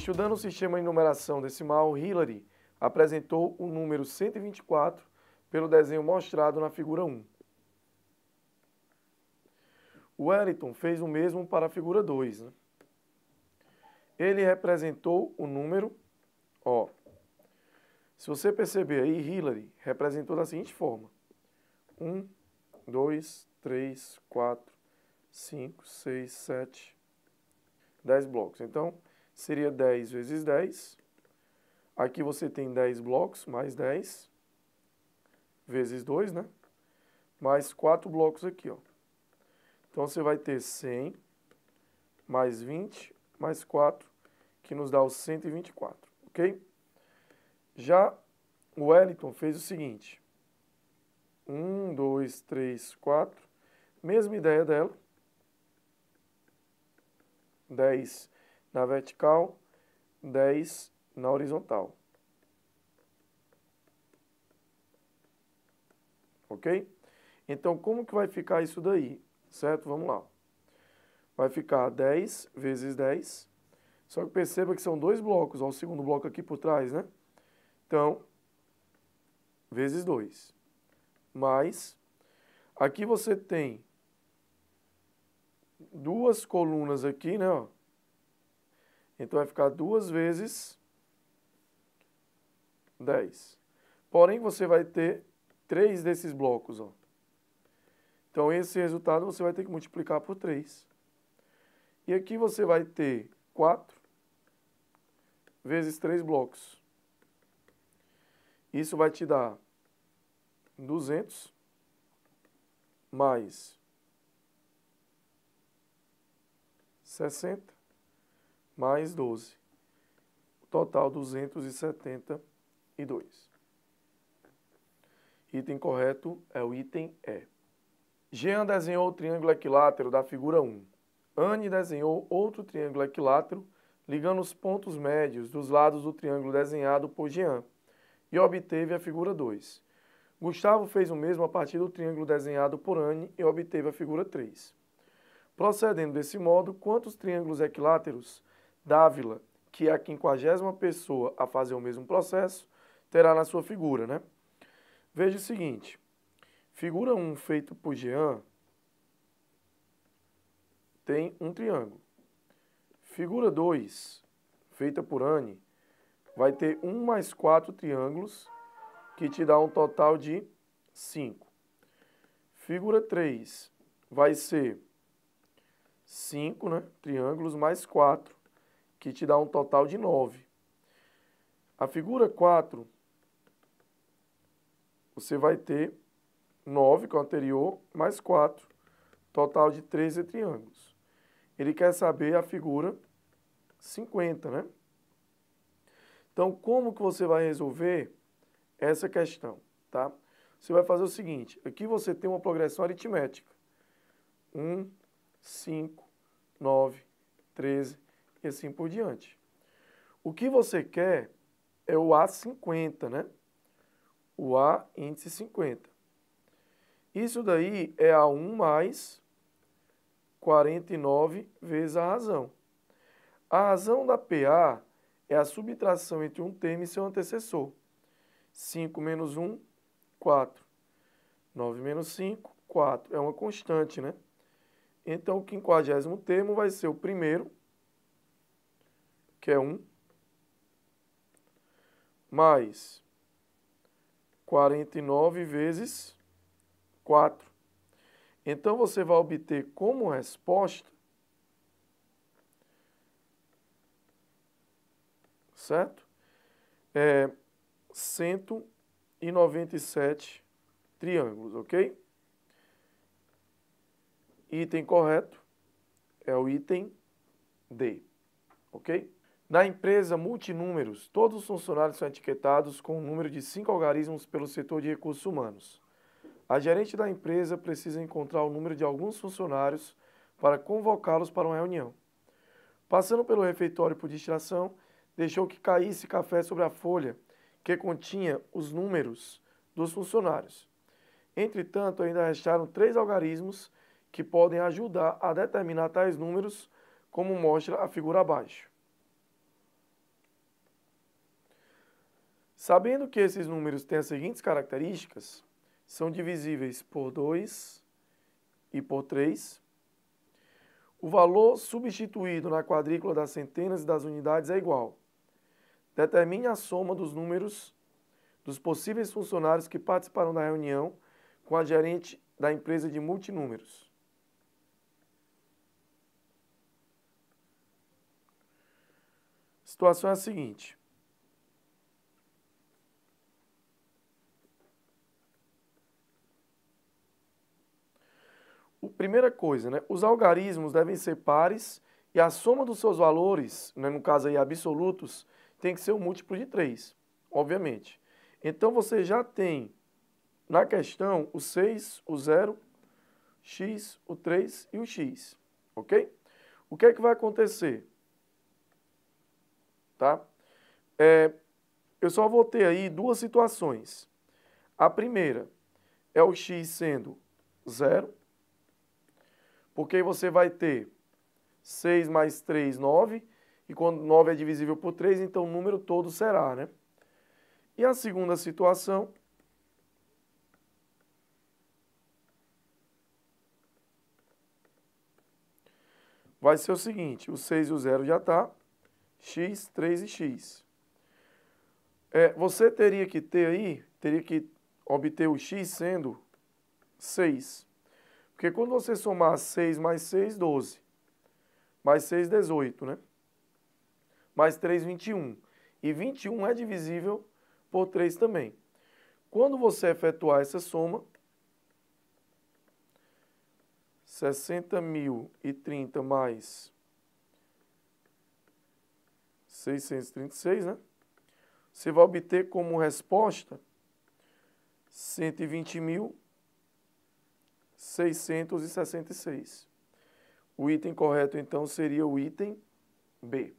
Estudando o sistema de numeração decimal, Hillary apresentou o número 124 pelo desenho mostrado na figura 1. Wellington fez o mesmo para a figura 2. Né? Ele representou o número, se você perceber aí, Hillary representou da seguinte forma. 1, 2, 3, 4, 5, 6, 7, 10 blocos. Então, seria 10 vezes 10. Aqui você tem 10 blocos, mais 10, vezes 2, né? Mais 4 blocos aqui, ó. Então, você vai ter 100, mais 20, mais 4, que nos dá os 124, ok? Já o Wellington fez o seguinte. 1, 2, 3, 4. Mesma ideia dela. 10 na vertical, 10 na horizontal. Ok? Então, como que vai ficar isso daí? Certo? Vamos lá. Vai ficar 10 vezes 10. Só que perceba que são dois blocos. Olha o segundo bloco aqui por trás, né? Então, vezes 2. Mais, aqui você tem duas colunas aqui, né? Ó. Então, vai ficar 2 vezes 10. Porém, você vai ter 3 desses blocos, ó. Então, esse resultado você vai ter que multiplicar por 3. E aqui você vai ter 4 vezes 3 blocos. Isso vai te dar 200 mais 60 mais 12. Total 272. Item correto é o item E. Jean desenhou o triângulo equilátero da figura 1. Anne desenhou outro triângulo equilátero, ligando os pontos médios dos lados do triângulo desenhado por Jean, e obteve a figura 2. Gustavo fez o mesmo a partir do triângulo desenhado por Anne e obteve a figura 3. Procedendo desse modo, quantos triângulos equiláteros Dávila, que é a 50ª pessoa a fazer o mesmo processo, terá na sua figura, né? Veja o seguinte, figura 1 feita por Jean tem um triângulo. Figura 2, feita por Anne, vai ter 1 mais 4 triângulos, que te dá um total de 5. Figura 3 vai ser 5, né, triângulos mais 4, que te dá um total de 9. A figura 4, você vai ter 9, que é o anterior, mais 4, total de 13 triângulos. Ele quer saber a figura 50, né? Então, como que você vai resolver essa questão, tá? Você vai fazer o seguinte, aqui você tem uma progressão aritmética. 1, 5, 9, 13 e assim por diante. O que você quer é o A50, né? O A índice 50. Isso daí é A1 mais 49 vezes a razão. A razão da PA é a subtração entre um termo e seu antecessor. 5 menos 1, 4. 9 menos 5, 4. É uma constante, né? Então, o 50º termo vai ser o primeiro, que é 1, mais 49 vezes 4. Então, você vai obter como resposta, certo? 197 triângulos, ok? Item correto é o item D, ok? Na empresa Multinúmeros, todos os funcionários são etiquetados com o número de 5 algarismos pelo setor de recursos humanos. A gerente da empresa precisa encontrar o número de alguns funcionários para convocá-los para uma reunião. Passando pelo refeitório por distração, deixou que caísse café sobre a folha que continha os números dos funcionários. Entretanto, ainda restaram 3 algarismos que podem ajudar a determinar tais números, como mostra a figura abaixo. Sabendo que esses números têm as seguintes características, são divisíveis por 2 e por 3, o valor substituído na quadrícula das centenas e das unidades é igual. Determine a soma dos números dos possíveis funcionários que participarão da reunião com a gerente da empresa de multinúmeros. A situação é a seguinte. Primeira coisa, né? Os algarismos devem ser pares e a soma dos seus valores, né, no caso aí absolutos, tem que ser um múltiplo de 3, obviamente. Então você já tem na questão o 6, o 0, x, o 3 e o x, ok? O que é que vai acontecer? Tá? Eu só vou ter aí duas situações. A primeira é o x sendo 0, porque aí você vai ter 6 mais 3, 9, e quando 9 é divisível por 3, então o número todo será, né? E a segunda situação vai ser o seguinte, o 6 e o 0 já está, x, 3 e x. Você teria que ter aí, teria que obter o x sendo 6. Porque quando você somar 6 mais 6, 12. Mais 6, 18, né? Mais 3, 21. E 21 é divisível por 3 também. Quando você efetuar essa soma, 60.030 mais 636, né? Você vai obter como resposta 120.666. O item correto, então, seria o item B.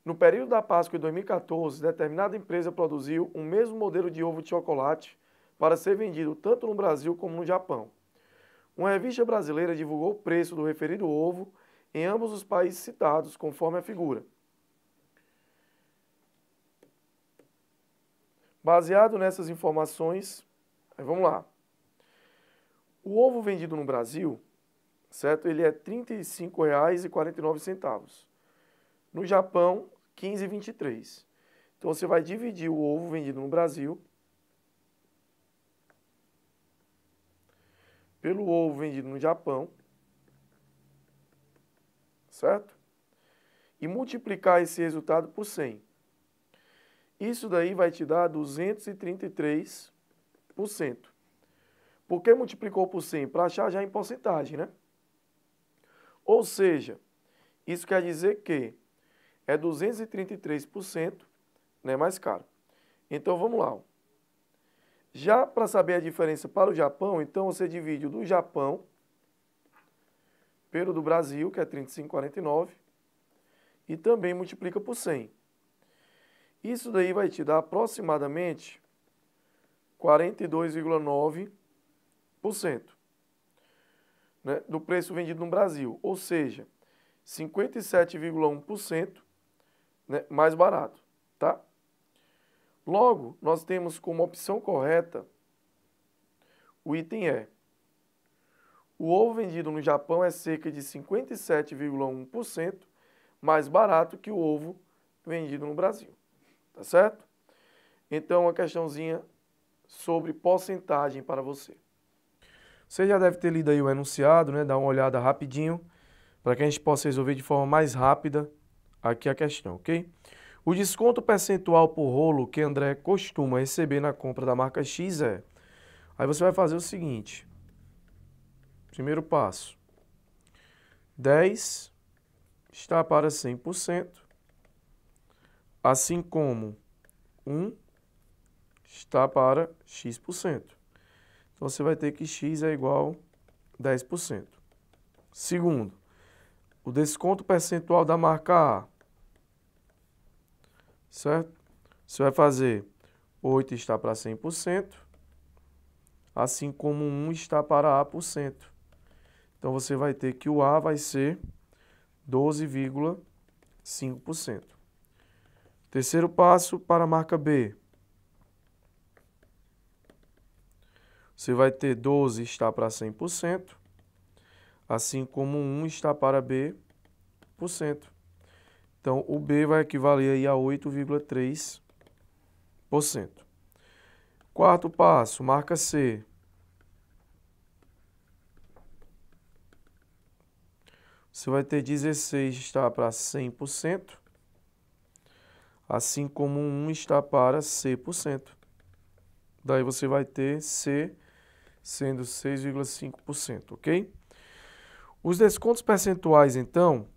No período da Páscoa de 2014, determinada empresa produziu um mesmo modelo de ovo de chocolate para ser vendido tanto no Brasil como no Japão. Uma revista brasileira divulgou o preço do referido ovo em ambos os países citados, conforme a figura. Baseado nessas informações, vamos lá. O ovo vendido no Brasil, certo? Ele é R$ 35,49. No Japão, R$ 15,23. Então você vai dividir o ovo vendido no Brasil pelo ovo vendido no Japão, certo? E multiplicar esse resultado por 100. Isso daí vai te dar 233%. Por que multiplicou por 100? Para achar já em porcentagem, né? Ou seja, isso quer dizer que é 233%, né, mais caro. Então vamos lá. Já para saber a diferença para o Japão, então você divide o do Japão pelo do Brasil, que é 35,49, e também multiplica por 100. Isso daí vai te dar aproximadamente 42,9%, né, do preço vendido no Brasil, ou seja, 57,1%, né, mais barato, tá? Logo, nós temos como opção correta o item E. O ovo vendido no Japão é cerca de 57,1% mais barato que o ovo vendido no Brasil. Tá certo? Então, uma questãozinha sobre porcentagem para você. Você já deve ter lido aí o enunciado, né? Dá uma olhada rapidinho para que a gente possa resolver de forma mais rápida aqui a questão, ok? O desconto percentual por rolo que André costuma receber na compra da marca X é... Aí você vai fazer o seguinte. Primeiro passo. 10 está para 100%, assim como 1 está para X%. Então, você vai ter que X é igual a 10%. Segundo, o desconto percentual da marca A. Certo? Você vai fazer 8 está para 100%, assim como 1 está para A%. Então, você vai ter que o A vai ser 12,5%. Terceiro passo para a marca B. Você vai ter 12 está para 100%, assim como 1 está para B%. Então, o B vai equivaler aí a 8,3%. Quarto passo, marca C. Você vai ter 16 está para 100%, assim como 1 está para C%. Daí você vai ter C sendo 6,5%, ok? Os descontos percentuais, então,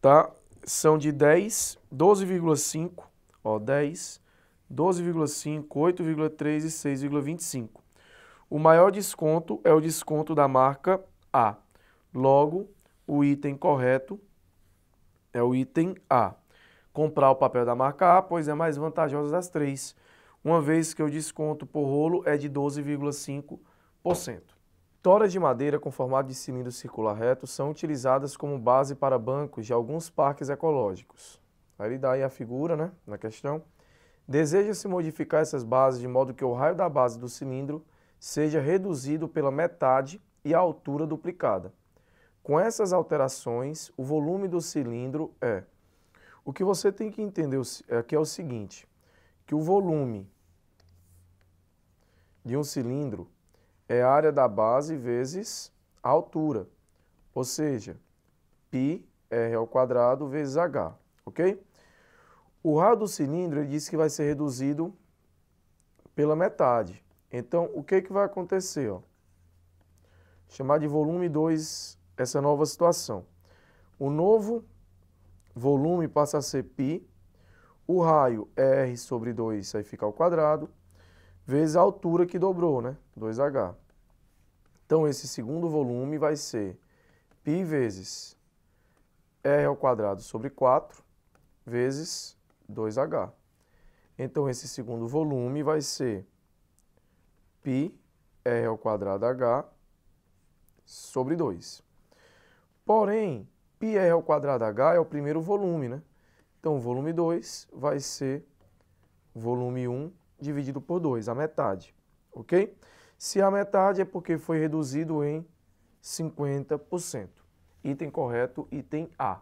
tá? São de 10, 12,5, ó, 10, 12,5, 8,3 e 6,25. O maior desconto é o desconto da marca A. Logo, o item correto é o item A. Comprar o papel da marca A, pois é mais vantajosa das três, uma vez que o desconto por rolo é de 12,5%. Toras de madeira com formato de cilindro circular reto são utilizadas como base para bancos de alguns parques ecológicos. Aí ele dá aí a figura, né, na questão. Deseja-se modificar essas bases de modo que o raio da base do cilindro seja reduzido pela metade e a altura duplicada. Com essas alterações, o volume do cilindro é... O que você tem que entender aqui é o seguinte, que o volume de um cilindro é a área da base vezes a altura, ou seja, πr ao quadrado vezes h, ok? O raio do cilindro ele diz que vai ser reduzido pela metade. Então, o que vai acontecer? Ó? Chamar de volume 2 essa nova situação. O novo volume passa a ser π, o raio é r sobre 2, aí fica ao quadrado, vezes a altura que dobrou, né? 2h. Então, esse segundo volume vai ser π vezes r ao quadrado sobre 4 vezes 2h. Então, esse segundo volume vai ser π r ao quadrado h sobre 2. Porém, π r ao quadrado h é o primeiro volume, né? Então, o volume 2 vai ser volume 1 dividido por 2, a metade, ok? Se a metade é porque foi reduzido em 50%. Item correto, item A.